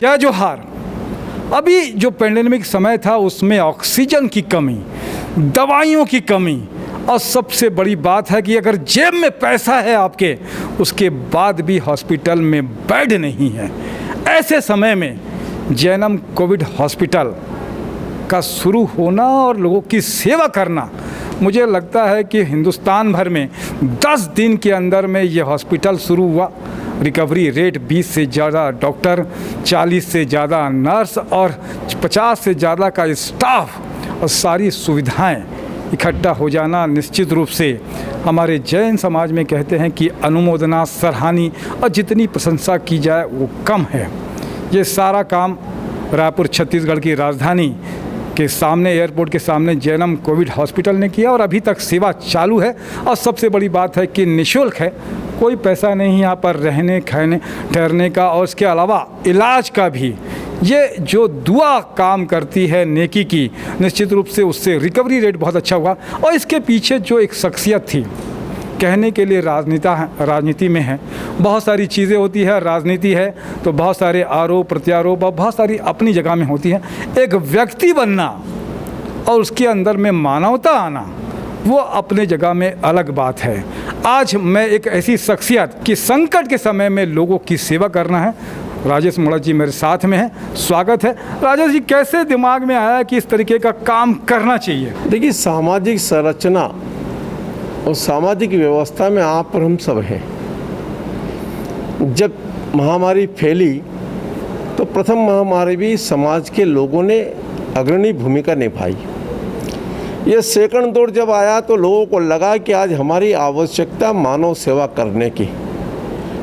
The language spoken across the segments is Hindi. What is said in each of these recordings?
जय जोहार। अभी जो पेंडेमिक समय था उसमें ऑक्सीजन की कमी, दवाइयों की कमी और सबसे बड़ी बात है कि अगर जेब में पैसा है आपके, उसके बाद भी हॉस्पिटल में बेड नहीं है। ऐसे समय में जैनम कोविड हॉस्पिटल का शुरू होना और लोगों की सेवा करना, मुझे लगता है कि हिंदुस्तान भर में 10 दिन के अंदर में ये हॉस्पिटल शुरू हुआ। रिकवरी रेट 20 से ज़्यादा डॉक्टर, 40 से ज़्यादा नर्स और 50 से ज़्यादा का स्टाफ और सारी सुविधाएं इकट्ठा हो जाना निश्चित रूप से हमारे जैन समाज में कहते हैं कि अनुमोदना, सराहनीय और जितनी प्रशंसा की जाए वो कम है। ये सारा काम रायपुर छत्तीसगढ़ की राजधानी के सामने, एयरपोर्ट के सामने जैनम कोविड हॉस्पिटल ने किया और अभी तक सेवा चालू है। और सबसे बड़ी बात है कि निःशुल्क है, कोई पैसा नहीं यहाँ पर रहने, खाने, ठहरने का और इसके अलावा इलाज का भी। ये जो दुआ काम करती है नेकी की, निश्चित रूप से उससे रिकवरी रेट बहुत अच्छा हुआ। और इसके पीछे जो एक शख्सियत थी, कहने के लिए राजनीति में है, बहुत सारी चीज़ें होती है, राजनीति है तो बहुत सारे आरोप प्रत्यारोप और बहुत सारी अपनी जगह में होती है। एक व्यक्ति बनना और उसके अंदर में मानवता आना, वो अपने जगह में अलग बात है। आज मैं एक ऐसी शख्सियत कि संकट के समय में लोगों की सेवा करना है, राजेश मोड़ा जी मेरे साथ में हैं। स्वागत है राजेश जी। कैसे दिमाग में आया कि इस तरीके का काम करना चाहिए? देखिए, सामाजिक संरचना और सामाजिक व्यवस्था में आप और हम सब हैं। जब महामारी फैली तो प्रथम महामारी भी समाज के लोगों ने अग्रणी भूमिका निभाई। ये सेकंड दौर जब आया तो लोगों को लगा कि आज हमारी आवश्यकता मानव सेवा करने की।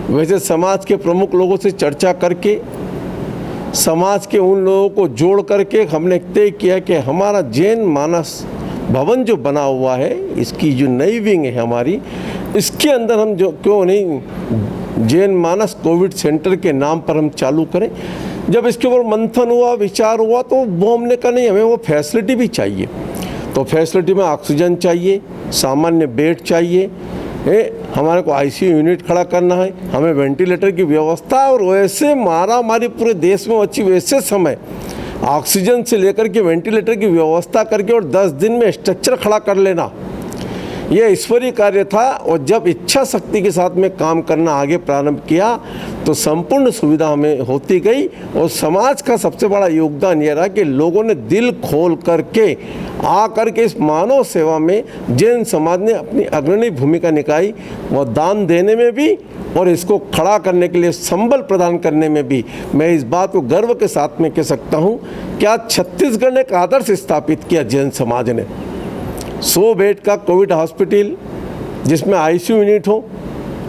वैसे समाज के प्रमुख लोगों से चर्चा करके, समाज के उन लोगों को जोड़ करके हमने तय किया कि हमारा जैन मानस भवन जो बना हुआ है, इसकी जो नई विंग है हमारी, इसके अंदर हम जो क्यों नहीं जैन मानस कोविड सेंटर के नाम पर हम चालू करें। जब इसके ऊपर मंथन हुआ, विचार हुआ, तो वो हमने कहा नहीं, हमें वो फैसिलिटी भी चाहिए। तो फैसिलिटी में ऑक्सीजन चाहिए, सामान्य बेड चाहिए, हमारे को आईसीयू यूनिट खड़ा करना है, हमें वेंटिलेटर की व्यवस्था। और वैसे महामारी पूरे देश में अच्छी, वैसे समय ऑक्सीजन से लेकर के वेंटिलेटर की व्यवस्था करके और 10 दिन में स्ट्रक्चर खड़ा कर लेना, यह ईश्वरीय कार्य था। और जब इच्छा शक्ति के साथ में काम करना आगे प्रारंभ किया तो संपूर्ण सुविधा हमें होती गई। और समाज का सबसे बड़ा योगदान यह रहा कि लोगों ने दिल खोल करके आ करके इस मानव सेवा में जैन समाज ने अपनी अग्रणी भूमिका निभाई। वह दान देने में भी और इसको खड़ा करने के लिए संबल प्रदान करने में भी। मैं इस बात को गर्व के साथ में कह सकता हूँ कि आज छत्तीसगढ़ ने एक आदर्श स्थापित किया जैन समाज ने। 100 बेड का कोविड हॉस्पिटल जिसमें आईसीयू यूनिट हो।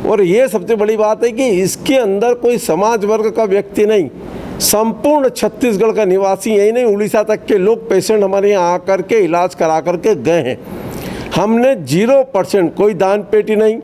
और ये सबसे बड़ी बात है कि इसके अंदर कोई समाज वर्ग का व्यक्ति नहीं, संपूर्ण छत्तीसगढ़ का निवासी, यही नहीं उड़ीसा तक के लोग पेशेंट हमारे यहाँ आकर के इलाज करा करके गए हैं। हमने 0% कोई दान पेटी नहीं,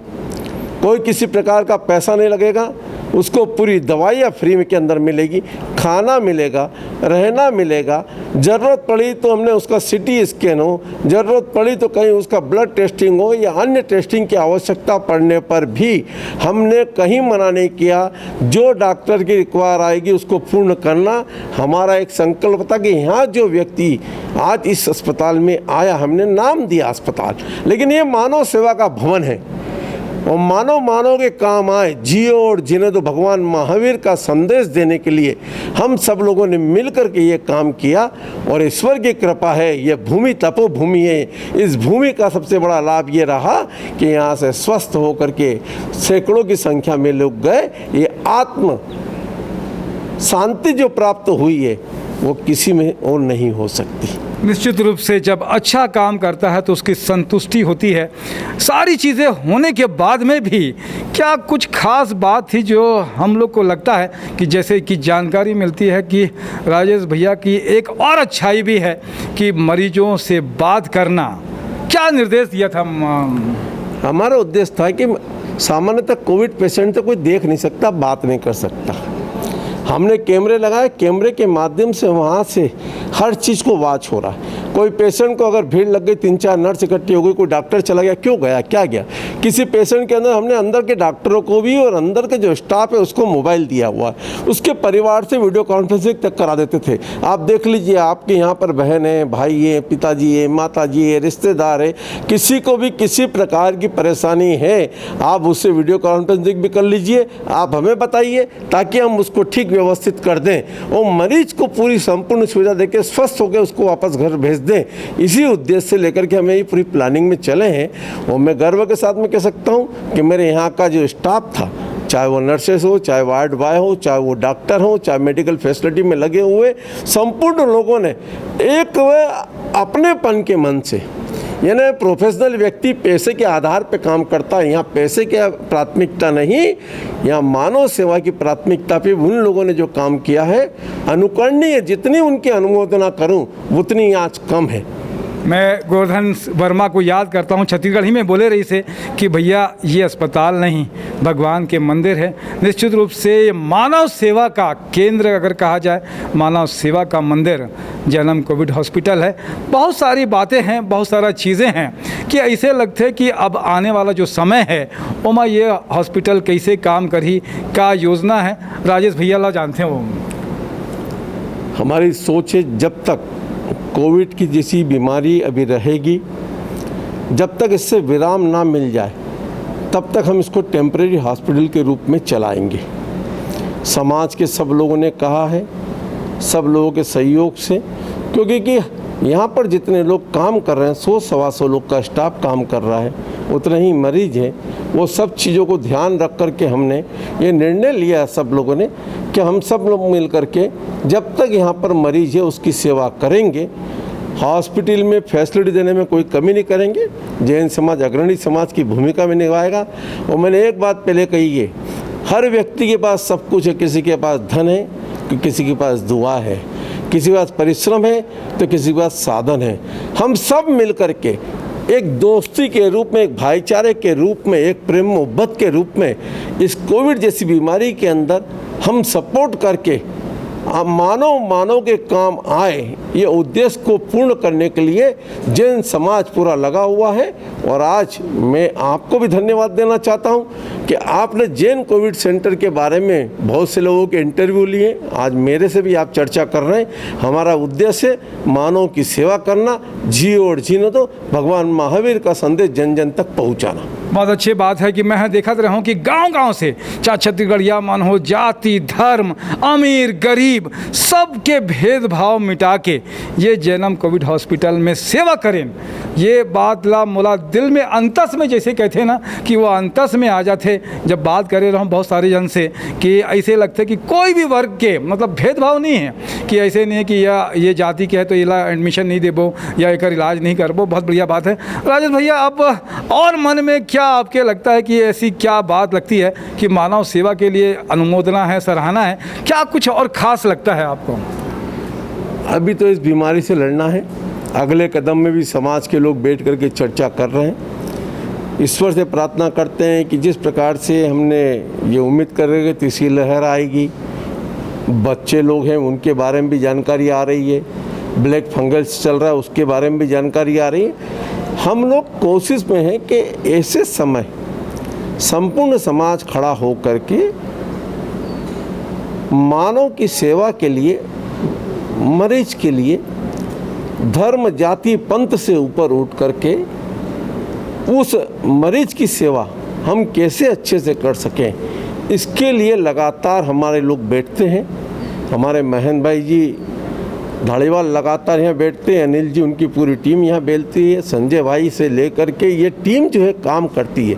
कोई किसी प्रकार का पैसा नहीं लगेगा, उसको पूरी दवाइयाँ फ्री में के अंदर मिलेगी, खाना मिलेगा, रहना मिलेगा। ज़रूरत पड़ी तो हमने उसका सिटी स्कैन हो, ज़रूरत पड़ी तो कहीं उसका ब्लड टेस्टिंग हो या अन्य टेस्टिंग की आवश्यकता पड़ने पर भी हमने कहीं मना नहीं किया। जो डॉक्टर की रिक्वायर आएगी उसको पूर्ण करना हमारा एक संकल्प था कि यहाँ जो व्यक्ति आज इस अस्पताल में आया, हमने नाम दिया अस्पताल, लेकिन ये मानव सेवा का भवन है और मानव के काम आए, जियो और जीने दो भगवान महावीर का संदेश देने के लिए हम सब लोगों ने मिलकर के ये काम किया। और ईश्वर की कृपा है, ये भूमि तपोभूमि है। इस भूमि का सबसे बड़ा लाभ ये रहा कि यहाँ से स्वस्थ होकर के सैकड़ों की संख्या में लोग गए। ये आत्म शांति जो प्राप्त हुई है वो किसी में और नहीं हो सकती। निश्चित रूप से जब अच्छा काम करता है तो उसकी संतुष्टि होती है। सारी चीज़ें होने के बाद में भी क्या कुछ खास बात थी जो हम लोग को लगता है कि जैसे कि जानकारी मिलती है कि राजेश भैया की एक और अच्छाई भी है कि मरीजों से बात करना, क्या निर्देश दिया था? हमारा उद्देश्य था कि सामान्यतः कोविड पेशेंट तो कोई देख नहीं सकता, बात नहीं कर सकता। हमने कैमरे लगाए, कैमरे के माध्यम से वहाँ से हर चीज़ को वॉच हो रहा है। कोई पेशेंट को अगर भीड़ लग गई, 3-4 नर्स इकट्ठी हो गई, कोई डॉक्टर चला गया, क्यों गया, क्या गया, किसी पेशेंट के अंदर हमने अंदर के डॉक्टरों को भी और अंदर के जो स्टाफ है उसको मोबाइल दिया हुआ है, उसके परिवार से वीडियो कॉन्फ्रेंसिंग तक करा देते थे। आप देख लीजिए, आपके यहाँ पर बहन है, भाई है, पिताजी है, माताजी है, रिश्तेदार है, किसी को भी किसी प्रकार की परेशानी है, आप उससे वीडियो कॉन्फ्रेंसिंग भी कर लीजिए, आप हमें बताइए ताकि हम उसको ठीक व्यवस्थित कर दें और मरीज को पूरी संपूर्ण सुविधा देकर स्वस्थ होकर उसको वापस घर भेज दें। इसी उद्देश्य से लेकर के हमें ये पूरी प्लानिंग में चले हैं। और मैं गर्व के साथ में कह सकता हूँ कि मेरे यहाँ का जो स्टाफ था, चाहे वो नर्सेस हो, चाहे वार्ड बॉय हो, चाहे वो डॉक्टर हो, चाहे मेडिकल फैसिलिटी में लगे हुए संपूर्ण लोगों ने एक अपनेपन के मन से, यानी प्रोफेशनल व्यक्ति पैसे के आधार पर काम करता है, यहाँ पैसे की प्राथमिकता नहीं, यहाँ मानव सेवा की प्राथमिकता पे उन लोगों ने जो काम किया है, अनुकरणीय, जितनी उनकी अनुमोदना करूँ उतनी आज कम है। मैं गोवर्धन वर्मा को याद करता हूँ, छत्तीसगढ़ ही में बोले रही से कि भैया ये अस्पताल नहीं, भगवान के मंदिर है। निश्चित रूप से मानव सेवा का केंद्र अगर कहा जाए, मानव सेवा का मंदिर जन्म कोविड हॉस्पिटल है। बहुत सारी बातें हैं, बहुत सारा चीज़ें हैं कि ऐसे लगते हैं कि अब आने वाला जो समय है ओमा ये हॉस्पिटल कैसे काम करी, क्या योजना है। राजेश भैया ला जानते हैं वो। हमारी सोच है, जब तक कोविड की जैसी बीमारी अभी रहेगी, जब तक इससे विराम ना मिल जाए तब तक हम इसको टेम्परेरी हॉस्पिटल के रूप में चलाएंगे। समाज के सब लोगों ने कहा है, सब लोगों के सहयोग से, क्योंकि कि यहाँ पर जितने लोग काम कर रहे हैं, 100-125 लोग का स्टाफ काम कर रहा है, उतने ही मरीज हैं। वो सब चीज़ों को ध्यान रख कर के हमने ये निर्णय लिया है सब लोगों ने कि हम सब लोग मिल कर के जब तक यहाँ पर मरीज है उसकी सेवा करेंगे। हॉस्पिटल में फैसिलिटी देने में कोई कमी नहीं करेंगे। जैन समाज अग्रणी समाज की भूमिका में निभाएगा। और मैंने एक बात पहले कही है, हर व्यक्ति के पास सब कुछ है, किसी के पास धन है, किसी के पास दुआ है, किसी के पास परिश्रम है, तो किसी के पास साधन है। हम सब मिल कर के एक दोस्ती के रूप में, एक भाईचारे के रूप में, एक प्रेम मोहब्बत के रूप में इस कोविड जैसी बीमारी के अंदर हम सपोर्ट करके मानव के काम आए, ये उद्देश्य को पूर्ण करने के लिए जैन समाज पूरा लगा हुआ है। और आज मैं आपको भी धन्यवाद देना चाहता हूं कि आपने जैन कोविड सेंटर के बारे में बहुत से लोगों के इंटरव्यू लिए, आज मेरे से भी आप चर्चा कर रहे हैं। हमारा उद्देश्य मानव की सेवा करना, जियो और जीने दो, भगवान महावीर का संदेश जन जन तक पहुँचाना। बहुत अच्छी बात है कि मैं देखता रहा हूँ कि गांव-गांव से, चाहे छत्तीसगढ़िया मन हो, जाति धर्म अमीर गरीब, सबके भेदभाव मिटा के ये जन्म कोविड हॉस्पिटल में सेवा करें। ये बात ला मोला दिल में अंतस में, जैसे कहते हैं ना कि वो अंतस में आ जाते जब बात करे रहा हूँ बहुत सारे जन से, कि ऐसे लगते कि कोई भी वर्ग के मतलब भेदभाव नहीं है, कि ऐसे नहीं है कि या ये जाति के है तो इला एडमिशन नहीं देबो या एक इलाज नहीं करबो। बहुत बढ़िया बात है। राजेश भैया, अब और मन में क्या आपके लगता है कि ऐसी क्या बात लगती है कि मानव सेवा के लिए अनुमोदना है, सराहना है, क्या कुछ और ख़ास लगता है आपको? अभी तो इस बीमारी से लड़ना है, अगले कदम में भी समाज के लोग बैठ करके चर्चा कर रहे हैं। ईश्वर से प्रार्थना करते हैं कि जिस प्रकार से हमने ये उम्मीद कर रहे कि तीसरी लहर आएगी, बच्चे लोग हैं उनके बारे में भी जानकारी आ रही है, ब्लैक फंगस चल रहा है उसके बारे में भी जानकारी आ रही है। हम लोग कोशिश में हैं कि ऐसे समय संपूर्ण समाज खड़ा हो करके मानव की सेवा के लिए, मरीज के लिए धर्म जाति पंथ से ऊपर उठ करके उस मरीज की सेवा हम कैसे अच्छे से कर सकें, इसके लिए लगातार हमारे लोग बैठते हैं। हमारे महेंद्र भाई जी धाड़ीवाल लगातार यहाँ बैठते हैं, अनिल जी उनकी पूरी टीम यहाँ बैठती है, संजय भाई से लेकर के ये टीम जो है काम करती है।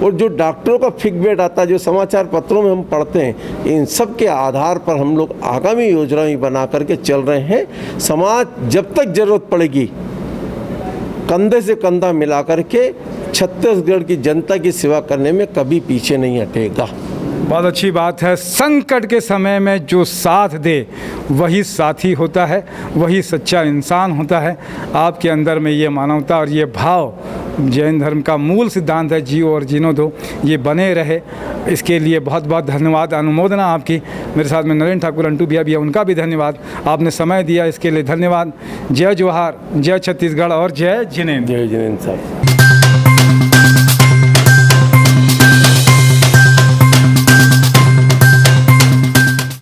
और जो डॉक्टरों का फीडबैक आता है, जो समाचार पत्रों में हम पढ़ते हैं, इन सब के आधार पर हम लोग आगामी योजनाएं बना करके चल रहे हैं। समाज जब तक ज़रूरत पड़ेगी कंधे से कंधा मिला करके छत्तीसगढ़ की जनता की सेवा करने में कभी पीछे नहीं हटेगा। बहुत अच्छी बात है। संकट के समय में जो साथ दे वही साथी होता है, वही सच्चा इंसान होता है। आपके अंदर में ये मानवता और ये भाव जैन धर्म का मूल सिद्धांत है, जियो और जीनो दो, ये बने रहे। इसके लिए बहुत बहुत धन्यवाद, अनुमोदना आपकी। मेरे साथ में नरेंद्र ठाकुर अंटू भैया भी है, उनका भी धन्यवाद। आपने समय दिया इसके लिए धन्यवाद। जय जोहार, जय छत्तीसगढ़ और जय जिनेंद्र। जय जिनेंद्र साहब।